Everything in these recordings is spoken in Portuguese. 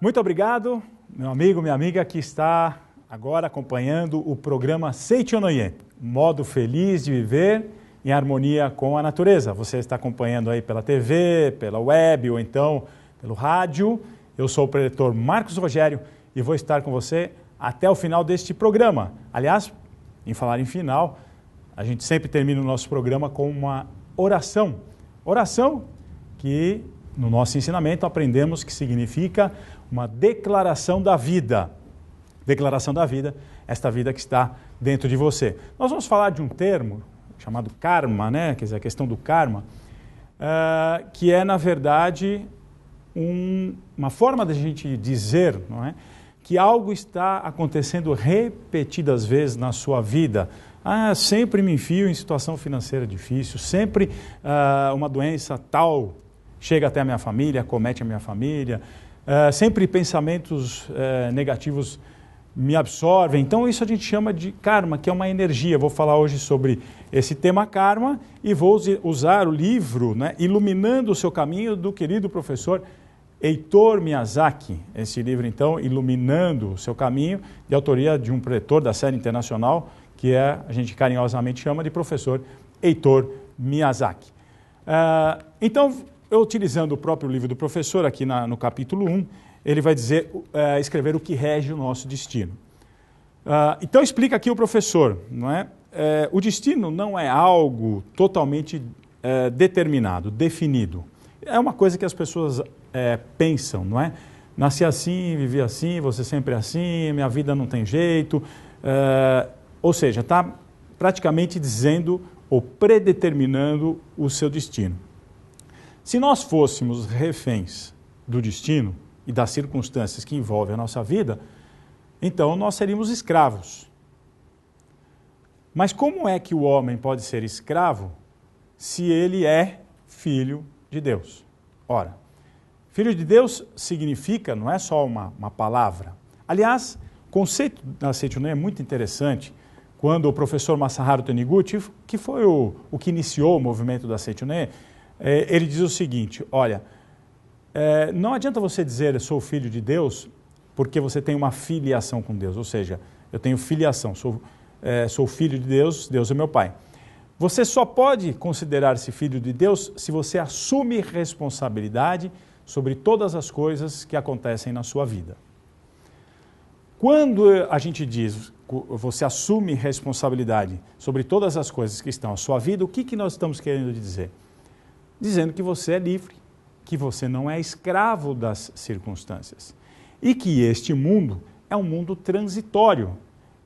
Muito obrigado, meu amigo, minha amiga que está agora acompanhando o programa Seichonoye, modo feliz de viver em harmonia com a natureza. Você está acompanhando aí pela TV, pela web ou então pelo rádio. Eu sou o preletor Marcos Rogério e vou estar com você até o final deste programa. Aliás, em falar em final, a gente sempre termina o nosso programa com uma oração. Oração que no nosso ensinamento aprendemos que significa uma declaração da vida. Declaração da vida, esta vida que está dentro de você. Nós vamos falar de um termo chamado karma, né? Quer dizer, a questão do karma, que é, na verdade, uma forma da gente dizer, não é? Que algo está acontecendo repetidas vezes na sua vida. Sempre me enfio em situação financeira difícil, sempre uma doença tal chega até a minha família, acomete a minha família, sempre pensamentos negativos me absorvem. Então isso a gente chama de karma, que é uma energia. Vou falar hoje sobre esse tema karma e vou usar o livro, né, Iluminando o Seu Caminho, do querido professor Heitor Miyazaki. Esse livro, então, Iluminando o Seu Caminho, de autoria de um preletor da série internacional, que a gente carinhosamente chama de professor Heitor Miyazaki. Então, eu utilizando o próprio livro do professor, aqui no capítulo 1, ele vai escrever o que rege o nosso destino. Então, explica aqui o professor, não é? O destino não é algo totalmente determinado, definido. É uma coisa que as pessoas pensam, não é? Nasci assim, vivi assim, você sempre é assim, minha vida não tem jeito. Ou seja, está praticamente dizendo ou predeterminando o seu destino. Se nós fôssemos reféns do destino e das circunstâncias que envolvem a nossa vida, então nós seríamos escravos. Mas como é que o homem pode ser escravo se ele é filho de Deus? Ora, filho de Deus significa, não é só uma palavra. Aliás, o conceito da Seichonoye é muito interessante. Quando o professor Masaharu Taniguchi, que foi o que iniciou o movimento da Seichonoye, ele diz o seguinte: olha, não adianta você dizer eu sou filho de Deus porque você tem uma filiação com Deus, ou seja, eu tenho filiação, sou filho de Deus, Deus é meu pai. Você só pode considerar-se filho de Deus se você assume responsabilidade sobre todas as coisas que acontecem na sua vida. Quando a gente diz você assume responsabilidade sobre todas as coisas que estão na sua vida, o que nós estamos querendo dizer? Dizendo que você é livre, que você não é escravo das circunstâncias e que este mundo é um mundo transitório.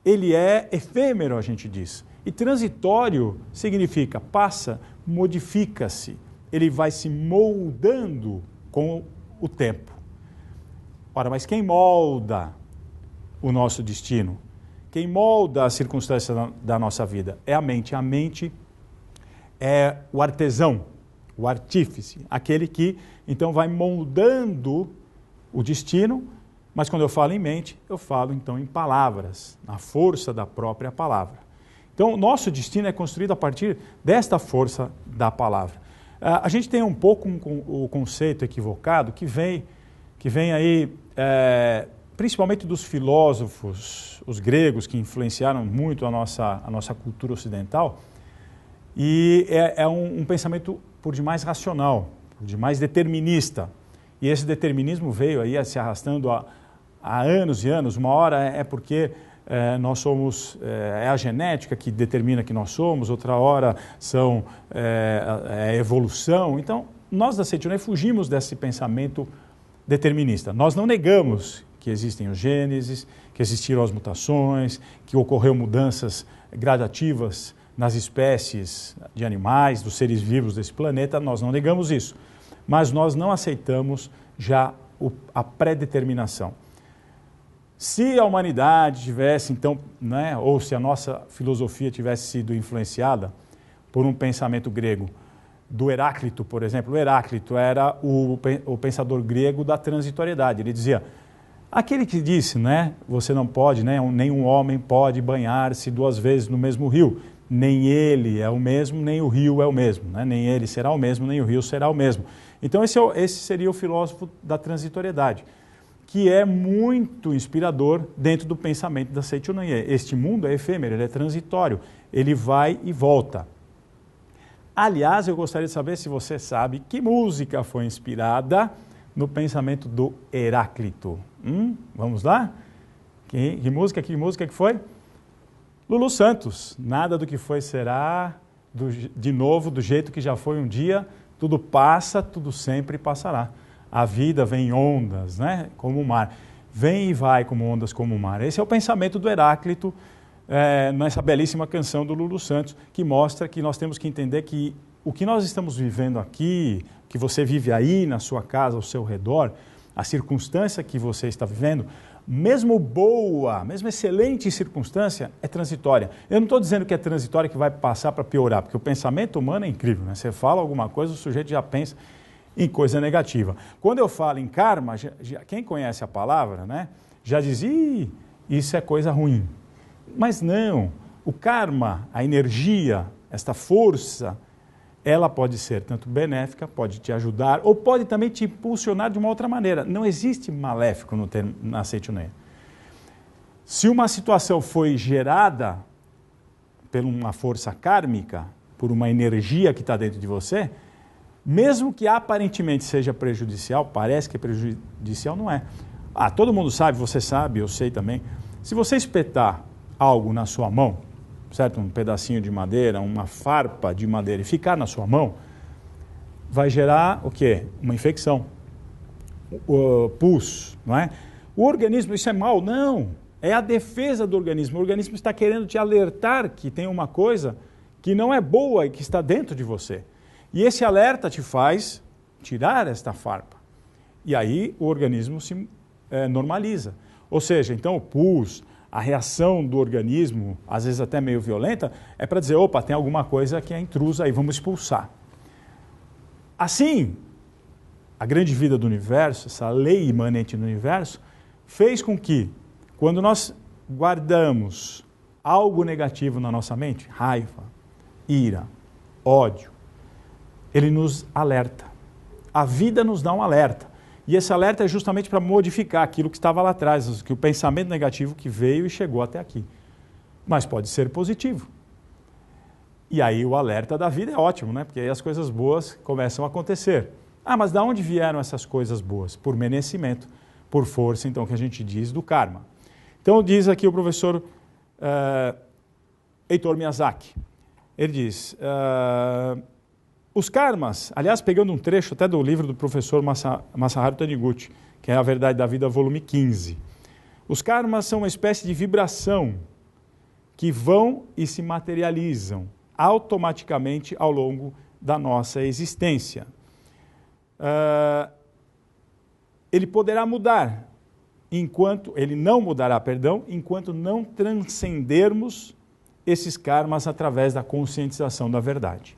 Ele é efêmero, a gente diz. E transitório significa passa, modifica-se, ele vai se moldando com o tempo. Ora, mas quem molda o nosso destino? Quem molda as circunstâncias da nossa vida? É a mente. A mente é o artesão, o artífice, aquele que então vai moldando o destino, mas quando eu falo em mente, eu falo então em palavras, na força da própria palavra. Então, o nosso destino é construído a partir desta força da palavra. A gente tem um pouco o conceito equivocado que vem aí, principalmente dos filósofos, os gregos, que influenciaram muito a nossa cultura ocidental, e é um pensamento por demais racional, por demais determinista. E esse determinismo veio aí se arrastando há anos e anos. Uma hora é porque nós somos, é a genética que determina que nós somos, outra hora é a evolução. Então, nós da Seichonoye fugimos desse pensamento determinista. Nós não negamos que existem os genes, que existiram as mutações, que ocorreram mudanças gradativas nas espécies de animais, dos seres vivos desse planeta. Nós não negamos isso, mas nós não aceitamos já a predeterminação. Se a humanidade tivesse, então, né, ou se a nossa filosofia tivesse sido influenciada por um pensamento grego, do Heráclito, por exemplo. O Heráclito era o pensador grego da transitoriedade. Ele dizia, aquele que disse, né, você não pode, né, nenhum homem pode banhar-se 2 vezes no mesmo rio. Nem ele é o mesmo, nem o rio é o mesmo. Né? Nem ele será o mesmo, nem o rio será o mesmo. Então esse seria o filósofo da transitoriedade, que é muito inspirador dentro do pensamento da Seichonoye. Este mundo é efêmero, ele é transitório, ele vai e volta. Aliás, eu gostaria de saber se você sabe que música foi inspirada no pensamento do Heráclito. Vamos lá? Que música que foi? Lulu Santos. Nada do que foi será, de novo, do jeito que já foi um dia, tudo passa, tudo sempre passará. A vida vem em ondas, né? Como o mar. Vem e vai como ondas, como o mar. Esse é o pensamento do Heráclito, nessa belíssima canção do Lulu Santos, que mostra que nós temos que entender que o que nós estamos vivendo aqui, que você vive aí na sua casa, ao seu redor, a circunstância que você está vivendo, mesmo boa, mesmo excelente circunstância, é transitória. Eu não estou dizendo que é transitória que vai passar para piorar, porque o pensamento humano é incrível, né? Você fala alguma coisa, o sujeito já pensa em coisa negativa. Quando eu falo em karma, quem conhece a palavra, né, já diz, isso é coisa ruim. Mas não, o karma, a energia, esta força, ela pode ser tanto benéfica, pode te ajudar, ou pode também te impulsionar de uma outra maneira. Não existe maléfico no termo, na Seichonoye. Se uma situação foi gerada por uma força kármica, por uma energia que está dentro de você, mesmo que aparentemente seja prejudicial, parece que é prejudicial, não é. Todo mundo sabe, você sabe, eu sei também. Se você espetar algo na sua mão, certo? Um pedacinho de madeira, uma farpa de madeira e ficar na sua mão, vai gerar o quê? Uma infecção. Pus, não é? O organismo, isso é mal? Não. É a defesa do organismo. O organismo está querendo te alertar que tem uma coisa que não é boa e que está dentro de você. E esse alerta te faz tirar esta farpa. E aí o organismo se normaliza. Ou seja, então o pus, a reação do organismo, às vezes até meio violenta, é para dizer, opa, tem alguma coisa que é intrusa aí, vamos expulsar. Assim, a grande vida do universo, essa lei imanente no universo, fez com que, quando nós guardamos algo negativo na nossa mente, raiva, ira, ódio, ele nos alerta. A vida nos dá um alerta. E esse alerta é justamente para modificar aquilo que estava lá atrás, que o pensamento negativo que veio e chegou até aqui. Mas pode ser positivo. E aí o alerta da vida é ótimo, né? Porque aí as coisas boas começam a acontecer. Mas de onde vieram essas coisas boas? Por merecimento, por força, então, que a gente diz do karma. Então diz aqui o professor Heitor Miyazaki. Ele diz... os karmas, aliás, pegando um trecho até do livro do professor Masaharu Taniguchi, que é A Verdade da Vida, volume 15. Os karmas são uma espécie de vibração que vão e se materializam automaticamente ao longo da nossa existência. Ele poderá mudar, ele não mudará, enquanto não transcendermos esses karmas através da conscientização da verdade.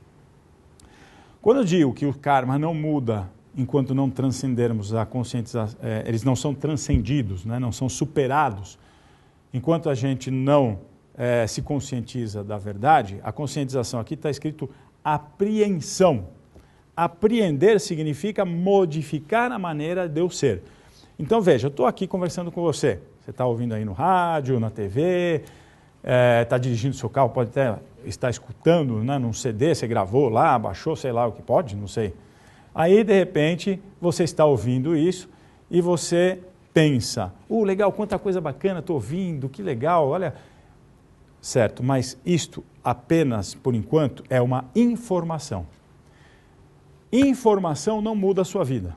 Quando eu digo que o karma não muda enquanto não transcendermos a conscientização, eles não são transcendidos, né, não são superados, enquanto a gente não se conscientiza da verdade, a conscientização aqui está escrito apreensão. Apreender significa modificar a maneira de eu ser. Então veja, eu estou aqui conversando com você, você está ouvindo aí no rádio, na TV, está dirigindo seu carro, pode até estar escutando, né, num CD, você gravou lá, baixou, sei lá o que pode, não sei. Aí, de repente, você está ouvindo isso e você pensa, legal, quanta coisa bacana, estou ouvindo, que legal, olha. Certo, mas isto apenas, por enquanto, é uma informação. Informação não muda a sua vida.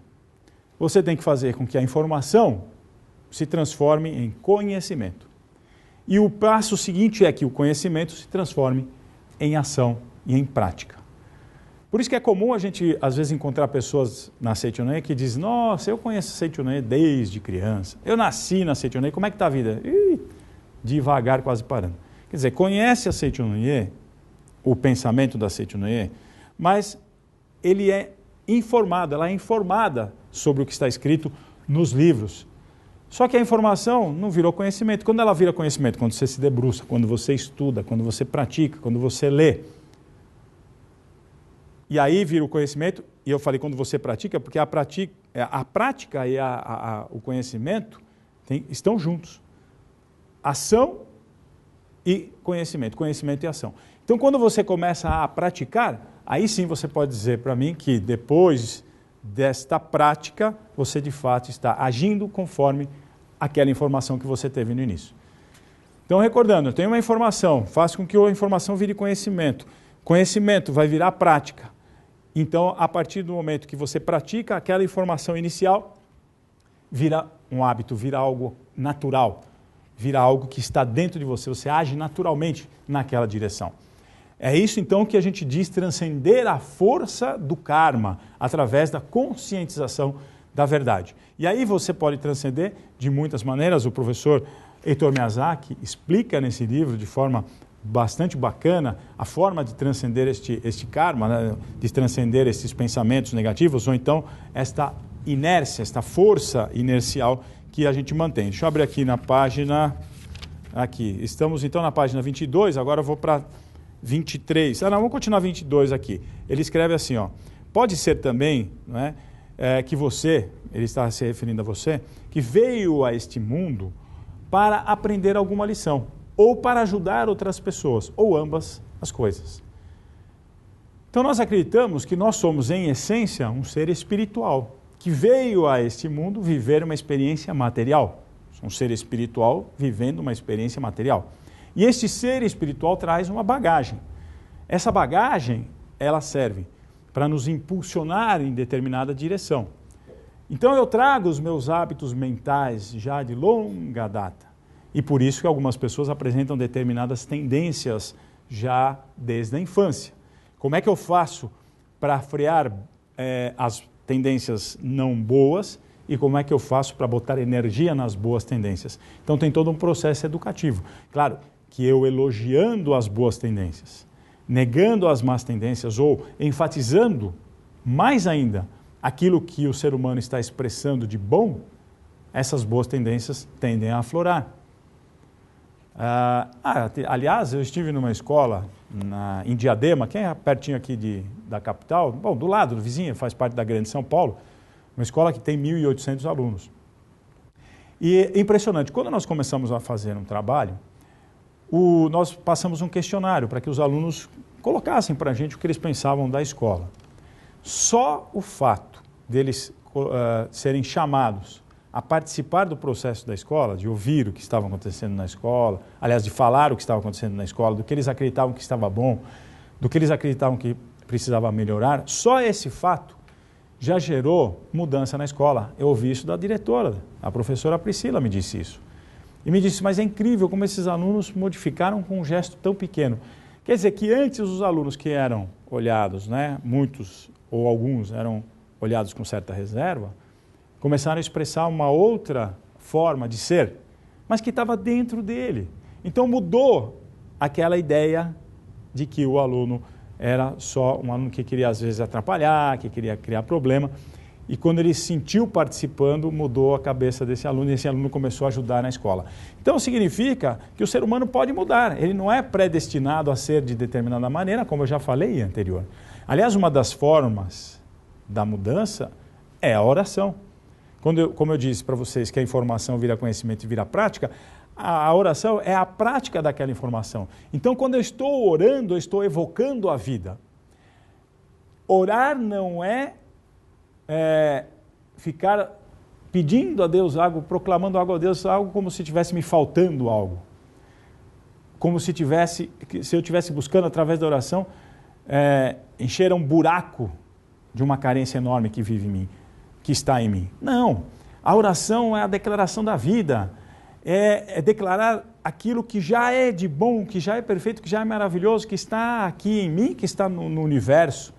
Você tem que fazer com que a informação se transforme em conhecimento. E o passo seguinte é que o conhecimento se transforme em ação e em prática. Por isso que é comum a gente, às vezes, encontrar pessoas na Seichonoye que dizem, nossa, eu conheço a Seichonoye desde criança, eu nasci na Seichonoye, como é que está a vida? Devagar, quase parando. Quer dizer, conhece a Seichonoye, o pensamento da Seichonoye, mas ele é informado, ela é informada sobre o que está escrito nos livros. Só que a informação não virou conhecimento. Quando ela vira conhecimento? Quando você se debruça, quando você estuda, quando você pratica, quando você lê. e aí vira o conhecimento, e eu falei quando você pratica, porque a prática e o conhecimento estão juntos. Ação e conhecimento, conhecimento e ação. Então, quando você começa a praticar, aí sim você pode dizer para mim que depois desta prática, você de fato está agindo conforme aquela informação que você teve no início. Então, recordando, eu tenho uma informação, faço com que a informação vire conhecimento. Conhecimento vai virar prática. Então, a partir do momento que você pratica, aquela informação inicial vira um hábito, vira algo natural, vira algo que está dentro de você, você age naturalmente naquela direção. É isso então que a gente diz transcender a força do karma através da conscientização da verdade. E aí você pode transcender de muitas maneiras. O professor Heitor Miyazaki explica nesse livro de forma bastante bacana a forma de transcender este karma, né? De transcender esses pensamentos negativos, ou então esta inércia, esta força inercial que a gente mantém. Deixa eu abrir aqui na página, aqui, estamos então na página 22, agora eu vou para 23, vamos continuar 22 aqui. Ele escreve assim, ó, pode ser também, não é, que você, ele está se referindo a você, que veio a este mundo para aprender alguma lição, ou para ajudar outras pessoas, ou ambas as coisas. Então nós acreditamos que nós somos, em essência, um ser espiritual, que veio a este mundo viver uma experiência material. Um ser espiritual vivendo uma experiência material. E este ser espiritual traz uma bagagem. Essa bagagem, ela serve para nos impulsionar em determinada direção. Então eu trago os meus hábitos mentais já de longa data. E por isso que algumas pessoas apresentam determinadas tendências já desde a infância. Como é que eu faço para frear as tendências não boas e como é que eu faço para botar energia nas boas tendências? Então tem todo um processo educativo. Claro que eu elogiando as boas tendências, negando as más tendências ou enfatizando mais ainda aquilo que o ser humano está expressando de bom, essas boas tendências tendem a aflorar. Aliás, eu estive numa escola em Diadema, que é pertinho aqui da capital, bom, do lado, do vizinho, faz parte da Grande São Paulo, uma escola que tem 1.800 alunos. E é impressionante, quando nós começamos a fazer um trabalho, nós passamos um questionário para que os alunos colocassem para a gente o que eles pensavam da escola. Só o fato deles serem chamados a participar do processo da escola, de ouvir o que estava acontecendo na escola, aliás, de falar o que estava acontecendo na escola, do que eles acreditavam que estava bom, do que eles acreditavam que precisava melhorar, só esse fato já gerou mudança na escola. Eu ouvi isso da diretora, a professora Priscila me disse isso. E me disse, mas é incrível como esses alunos modificaram com um gesto tão pequeno. Quer dizer que antes os alunos que eram olhados, né, muitos ou alguns eram olhados com certa reserva, começaram a expressar uma outra forma de ser, mas que estava dentro dele. Então mudou aquela ideia de que o aluno era só um aluno que queria às vezes atrapalhar, que queria criar problema. E quando ele se sentiu participando, mudou a cabeça desse aluno e esse aluno começou a ajudar na escola. Então significa que o ser humano pode mudar, ele não é predestinado a ser de determinada maneira, como eu já falei anterior. Aliás, uma das formas da mudança é a oração. Como eu disse para vocês que a informação vira conhecimento e vira prática, a oração é a prática daquela informação. Então, quando eu estou orando, eu estou evocando a vida. Orar não é ficar pedindo a Deus algo, proclamando algo a Deus, algo como se estivesse me faltando algo. Como se eu estivesse buscando, através da oração, encher um buraco de uma carência enorme que vive em mim, que está em mim. Não, a oração é a declaração da vida, é declarar aquilo que já é de bom, que já é perfeito, que já é maravilhoso, que está aqui em mim, que está no universo.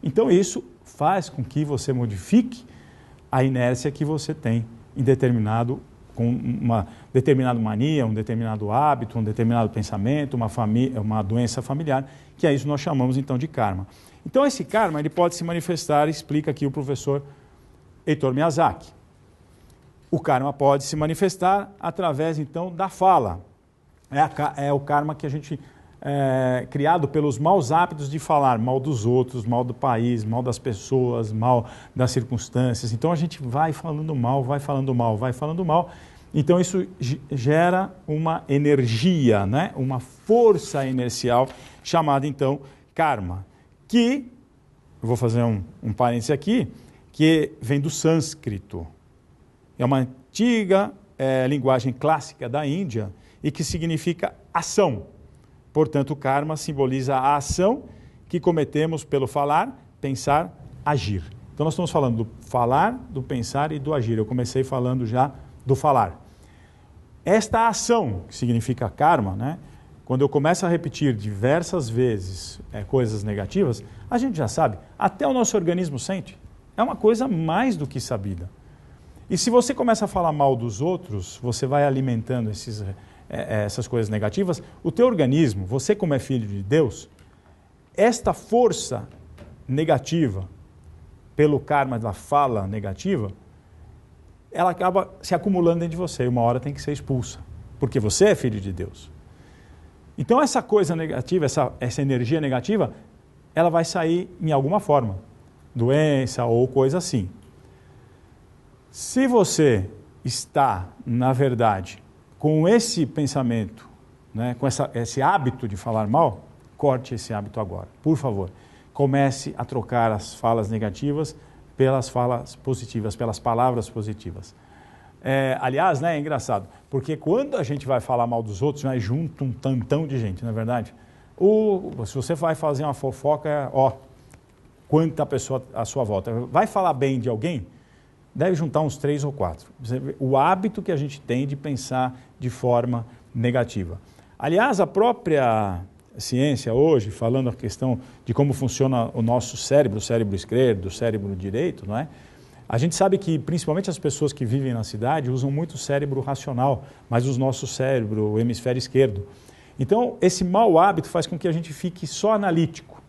Então isso faz com que você modifique a inércia que você tem em com uma determinada mania, um determinado hábito, um determinado pensamento, uma doença familiar, que é isso que nós chamamos então de karma. Então esse karma ele pode se manifestar, explica aqui o professor Heitor Miyazaki. O karma pode se manifestar através então da fala. É o karma que a gente criado pelos maus hábitos de falar mal dos outros, mal do país, mal das pessoas, mal das circunstâncias. Então a gente vai falando mal, vai falando mal, vai falando mal. Então isso gera uma energia, né? Uma força inercial chamada então karma, que, eu vou fazer um parênteses aqui, que vem do sânscrito. É uma antiga linguagem clássica da Índia e que significa ação. Portanto, o karma simboliza a ação que cometemos pelo falar, pensar, agir. Então, nós estamos falando do falar, do pensar e do agir. Eu comecei falando já do falar. Esta ação, que significa karma, né? Quando eu começo a repetir diversas vezes coisas negativas, a gente já sabe, até o nosso organismo sente. É uma coisa mais do que sabida. E se você começa a falar mal dos outros, você vai alimentando essas coisas negativas, o teu organismo, você como é filho de Deus, esta força negativa, pelo karma da fala negativa, ela acaba se acumulando dentro de você e uma hora tem que ser expulsa, porque você é filho de Deus. Então essa coisa negativa, essa energia negativa, ela vai sair em alguma forma, doença ou coisa assim. Se você está, na verdade, com esse pensamento, né, com esse hábito de falar mal, corte esse hábito agora, por favor. Comece a trocar as falas negativas pelas falas positivas, pelas palavras positivas. Aliás, né, é engraçado, porque quando a gente vai falar mal dos outros, né, junta um tantão de gente, não é verdade? Se você vai fazer uma fofoca, quanta pessoa à sua volta. Vai falar bem de alguém, deve juntar uns 3 ou 4. O hábito que a gente tem de pensar de forma negativa. Aliás, a própria ciência hoje, falando a questão de como funciona o nosso cérebro, o cérebro esquerdo, o cérebro direito, não é? A gente sabe que, principalmente as pessoas que vivem na cidade, usam muito o cérebro racional, mas o nosso cérebro, o hemisfério esquerdo. Então, esse mau hábito faz com que a gente fique só analítico.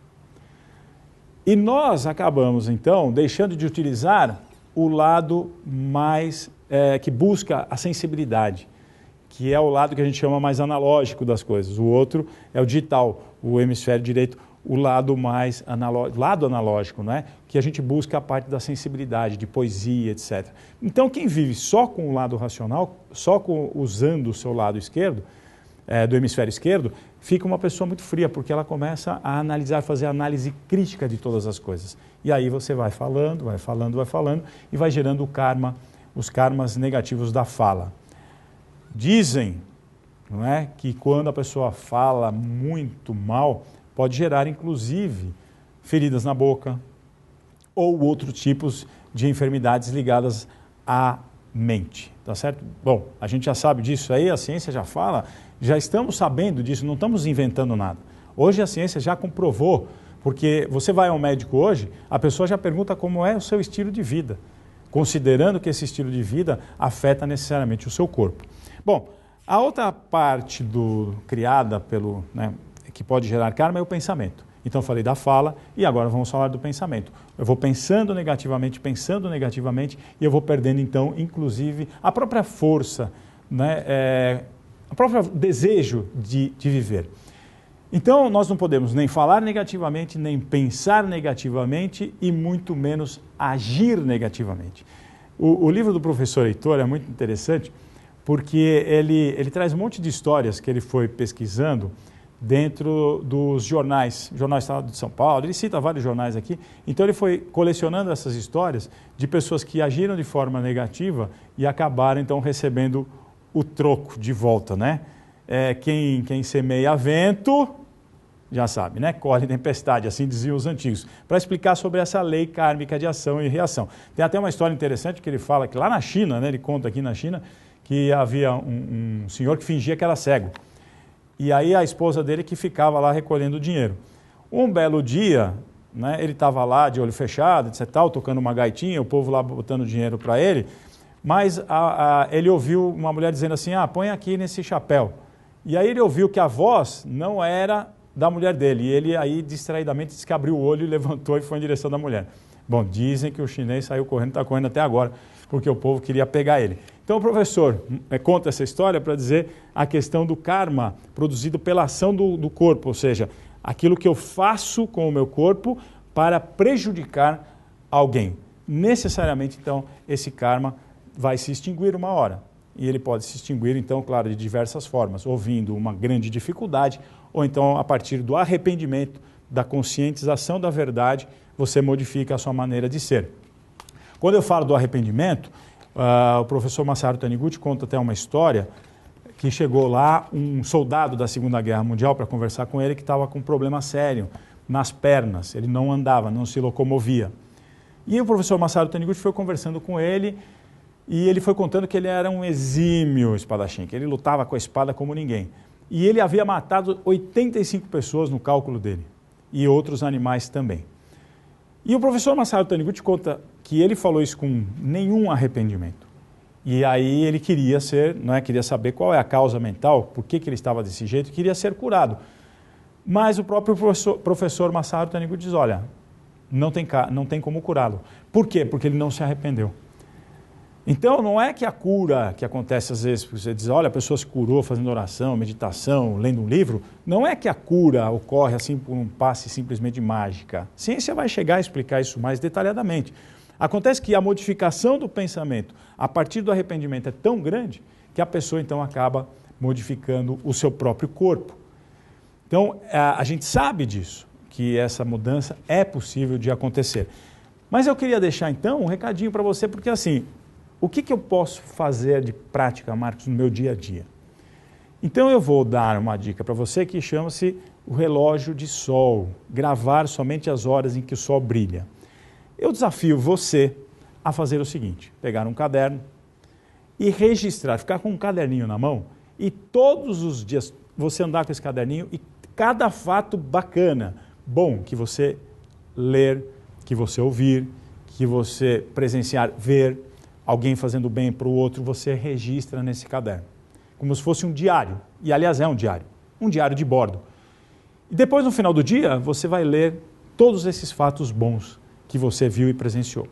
E nós acabamos, então, deixando de utilizar o lado mais que busca a sensibilidade, que é o lado que a gente chama mais analógico das coisas. O outro é o digital, o hemisfério direito, o lado mais analógico, não é? Que a gente busca a parte da sensibilidade, de poesia, etc. Então, quem vive só com o lado racional, usando o seu lado esquerdo, do hemisfério esquerdo, fica uma pessoa muito fria, porque ela começa a analisar, fazer análise crítica de todas as coisas. E aí você vai falando, e vai gerando o karma, os karmas negativos da fala. Dizem, não é, que quando a pessoa fala muito mal, pode gerar, inclusive, feridas na boca ou outros tipos de enfermidades ligadas à mente, tá certo? Bom, a gente já sabe disso aí, a ciência já fala, já estamos sabendo disso, não estamos inventando nada. Hoje a ciência já comprovou, porque você vai ao médico hoje, a pessoa já pergunta como é o seu estilo de vida, considerando que esse estilo de vida afeta necessariamente o seu corpo. Bom, a outra parte criada que pode gerar karma é o pensamento. Então eu falei da fala e agora vamos falar do pensamento. Eu vou pensando negativamente e eu vou perdendo então, inclusive, a própria força, né, o próprio desejo de viver. Então nós não podemos nem falar negativamente, nem pensar negativamente e muito menos agir negativamente. O livro do professor Heitor é muito interessante porque ele traz um monte de histórias que ele foi pesquisando dentro dos jornais Estado de São Paulo, ele cita vários jornais aqui, então ele foi colecionando essas histórias de pessoas que agiram de forma negativa e acabaram então recebendo o troco de volta, né? Quem semeia vento, já sabe, né? Colhe tempestade, assim diziam os antigos, para explicar sobre essa lei kármica de ação e reação. Tem até uma história interessante que ele fala que lá na China, né, ele conta aqui na China, que havia um senhor que fingia que era cego. E aí a esposa dele que ficava lá recolhendo o dinheiro. Um belo dia, né, ele estava lá de olho fechado, etc, tocando uma gaitinha, o povo lá botando dinheiro para ele, mas ele ouviu uma mulher dizendo assim, põe aqui nesse chapéu. E aí ele ouviu que a voz não era da mulher dele. E ele aí, distraidamente, disse que abriu o olho e levantou e foi em direção da mulher. Bom, dizem que o chinês saiu correndo, está correndo até agora, porque o povo queria pegar ele. Então o professor conta essa história para dizer a questão do karma produzido pela ação do corpo, ou seja, aquilo que eu faço com o meu corpo para prejudicar alguém. Necessariamente, então, esse karma vai se extinguir uma hora. E ele pode se extinguir, então, claro, de diversas formas, ouvindo uma grande dificuldade, ou então a partir do arrependimento, da conscientização da verdade, você modifica a sua maneira de ser. Quando eu falo do arrependimento, o professor Masaru Taniguchi conta até uma história que chegou lá um soldado da Segunda Guerra Mundial para conversar com ele que estava com um problema sério nas pernas, ele não andava, não se locomovia. E o professor Masaru Taniguchi foi conversando com ele e ele foi contando que ele era um exímio espadachim, que ele lutava com a espada como ninguém. E ele havia matado 85 pessoas no cálculo dele e outros animais também. E o professor Masaru Taniguchi conta que ele falou isso com nenhum arrependimento. E aí ele queria queria saber qual é a causa mental, por que ele estava desse jeito, queria ser curado. Mas o próprio professor Masaru Taniguchi diz, olha, não tem como curá-lo. Por quê? Porque ele não se arrependeu. Então, não é que a cura que acontece às vezes, porque você diz, olha, a pessoa se curou fazendo oração, meditação, lendo um livro, não é que a cura ocorre assim por um passe simplesmente de mágica. A ciência vai chegar a explicar isso mais detalhadamente. Acontece que a modificação do pensamento a partir do arrependimento é tão grande que a pessoa então acaba modificando o seu próprio corpo. Então, a gente sabe disso, que essa mudança é possível de acontecer. Mas eu queria deixar então um recadinho para você, porque assim, o que eu posso fazer de prática, Marcos, no meu dia a dia? Então eu vou dar uma dica para você que chama-se o relógio de sol, gravar somente as horas em que o sol brilha. Eu desafio você a fazer o seguinte, pegar um caderno e registrar, ficar com um caderninho na mão e todos os dias você andar com esse caderninho e cada fato bacana, bom, que você ler, que você ouvir, que você presenciar, ver, alguém fazendo bem para o outro, você registra nesse caderno. Como se fosse um diário. E, aliás, é um diário de bordo. E depois, no final do dia, você vai ler todos esses fatos bons que você viu e presenciou.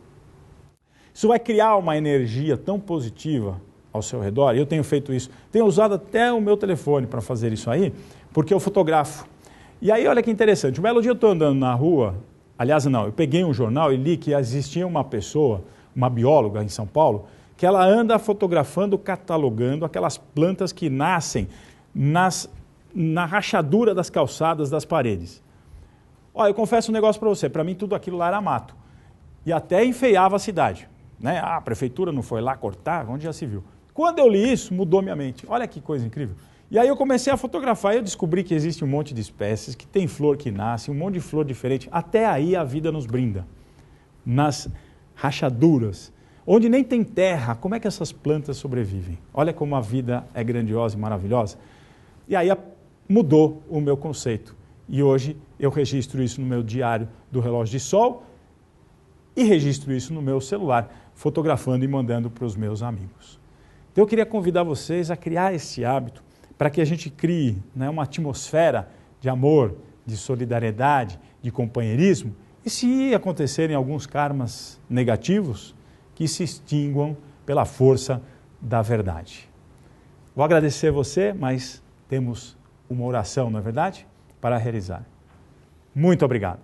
Isso vai criar uma energia tão positiva ao seu redor. Eu tenho feito isso. Tenho usado até o meu telefone para fazer isso aí, porque eu fotografo. E aí, olha que interessante. Um belo dia eu estou andando na rua, aliás, não, eu peguei um jornal e li que existia uma pessoa, uma bióloga em São Paulo, que ela anda fotografando, catalogando aquelas plantas que nascem na rachadura das calçadas das paredes. Olha, eu confesso um negócio para você, para mim tudo aquilo lá era mato. E até enfeiava a cidade. Né? A prefeitura não foi lá cortar, onde já se viu. Quando eu li isso, mudou minha mente. Olha que coisa incrível. E aí eu comecei a fotografar e eu descobri que existe um monte de espécies, que tem flor que nasce, um monte de flor diferente. Até aí a vida nos brinda. Nas rachaduras, onde nem tem terra, como é que essas plantas sobrevivem? Olha como a vida é grandiosa e maravilhosa. E aí mudou o meu conceito. E hoje eu registro isso no meu diário do relógio de sol e registro isso no meu celular, fotografando e mandando para os meus amigos. Então eu queria convidar vocês a criar esse hábito para que a gente crie, né, uma atmosfera de amor, de solidariedade, de companheirismo, e se acontecerem alguns karmas negativos, que se extinguam pela força da verdade. Vou agradecer você, mas temos uma oração, não é verdade? Para realizar. Muito obrigado.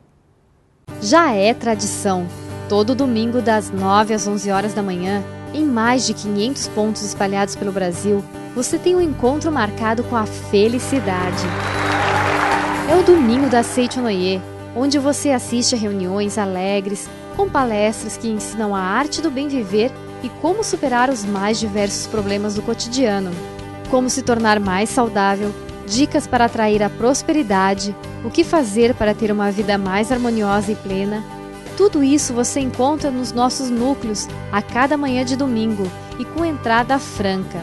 Já é tradição. Todo domingo das 9 às 11 horas da manhã, em mais de 500 pontos espalhados pelo Brasil, você tem um encontro marcado com a felicidade. É o Domingo da Seichonoye, onde você assiste a reuniões alegres, com palestras que ensinam a arte do bem viver e como superar os mais diversos problemas do cotidiano, como se tornar mais saudável, dicas para atrair a prosperidade, o que fazer para ter uma vida mais harmoniosa e plena. Tudo isso você encontra nos nossos núcleos a cada manhã de domingo e com entrada franca.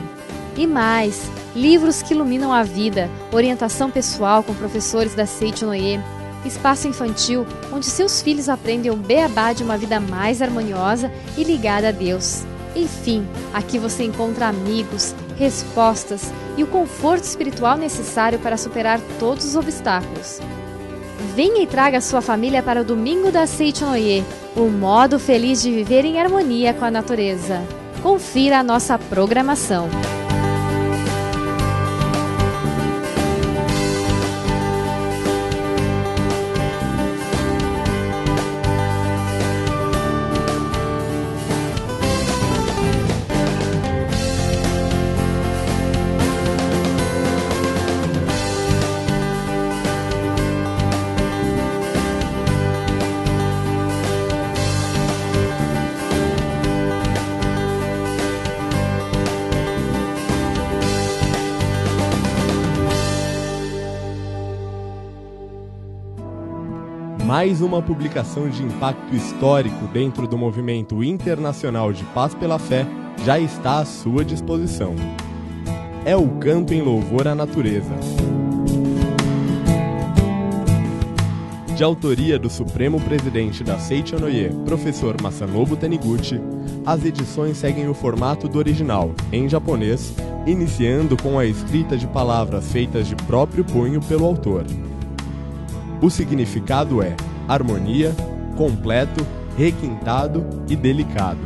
E mais, livros que iluminam a vida, orientação pessoal com professores da Seichonoye, espaço infantil onde seus filhos aprendem o beabá de uma vida mais harmoniosa e ligada a Deus. Enfim, aqui você encontra amigos, respostas e o conforto espiritual necessário para superar todos os obstáculos. Venha e traga sua família para o Domingo da Seichonoye, o modo feliz de viver em harmonia com a natureza. Confira a nossa programação. Mais uma publicação de impacto histórico dentro do movimento internacional de paz pela fé já está à sua disposição. É o Canto em Louvor à Natureza. De autoria do Supremo Presidente da Seichonoye, professor Masanobu Taniguchi, as edições seguem o formato do original, em japonês, iniciando com a escrita de palavras feitas de próprio punho pelo autor. O significado é harmonia, completo, requintado e delicado.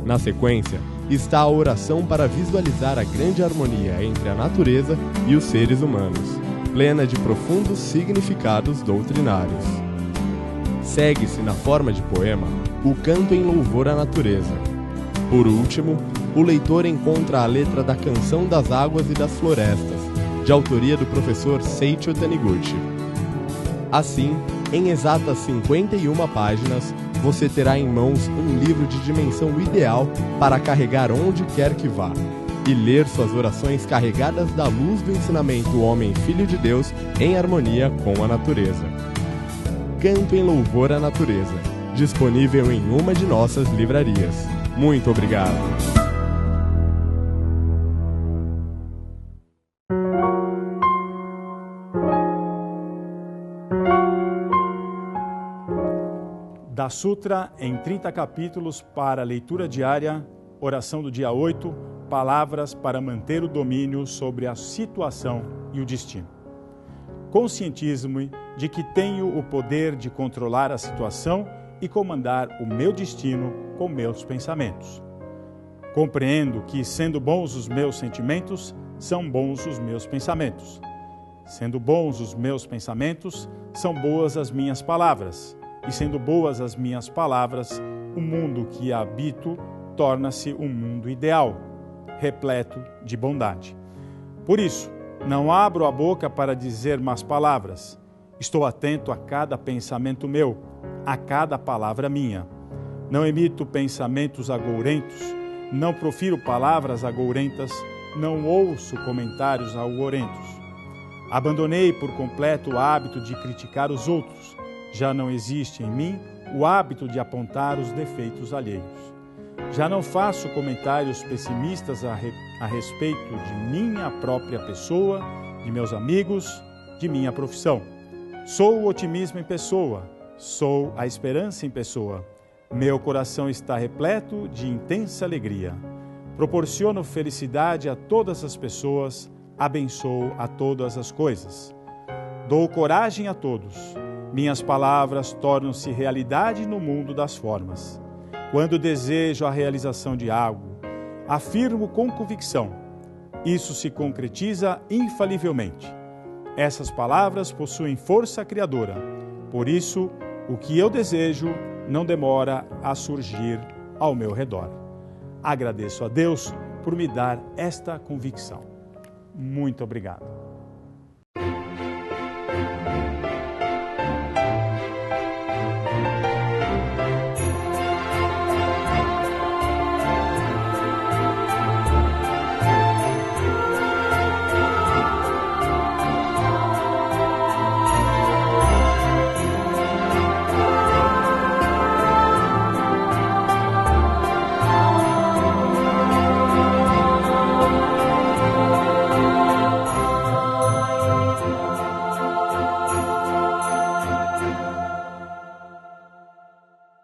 Na sequência, está a oração para visualizar a grande harmonia entre a natureza e os seres humanos, plena de profundos significados doutrinários. Segue-se na forma de poema o Canto em Louvor à Natureza. Por último, o leitor encontra a letra da Canção das Águas e das Florestas, de autoria do professor Seicho Taniguchi. Assim, em exatas 51 páginas, você terá em mãos um livro de dimensão ideal para carregar onde quer que vá e ler suas orações carregadas da luz do ensinamento Homem-Filho de Deus em harmonia com a natureza. Canto em Louvor à Natureza, disponível em uma de nossas livrarias. Muito obrigado! Da Sutra em 30 capítulos para leitura diária, oração do dia 8, palavras para manter o domínio sobre a situação e o destino. Conscientizo-me de que tenho o poder de controlar a situação e comandar o meu destino com meus pensamentos. Compreendo que, sendo bons os meus sentimentos, são bons os meus pensamentos. Sendo bons os meus pensamentos, são boas as minhas palavras. E sendo boas as minhas palavras, o mundo que habito torna-se um mundo ideal, repleto de bondade. Por isso, não abro a boca para dizer más palavras. Estou atento a cada pensamento meu, a cada palavra minha. Não emito pensamentos agourentos, não profiro palavras agourentas, não ouço comentários algorentos. Abandonei por completo o hábito de criticar os outros. Já não existe em mim o hábito de apontar os defeitos alheios. Já não faço comentários pessimistas a respeito de minha própria pessoa, de meus amigos, de minha profissão. Sou o otimismo em pessoa, sou a esperança em pessoa. Meu coração está repleto de intensa alegria. Proporciono felicidade a todas as pessoas, abençoo a todas as coisas. Dou coragem a todos. Minhas palavras tornam-se realidade no mundo das formas. Quando desejo a realização de algo, afirmo com convicção. Isso se concretiza infalivelmente. Essas palavras possuem força criadora. Por isso, o que eu desejo não demora a surgir ao meu redor. Agradeço a Deus por me dar esta convicção. Muito obrigado.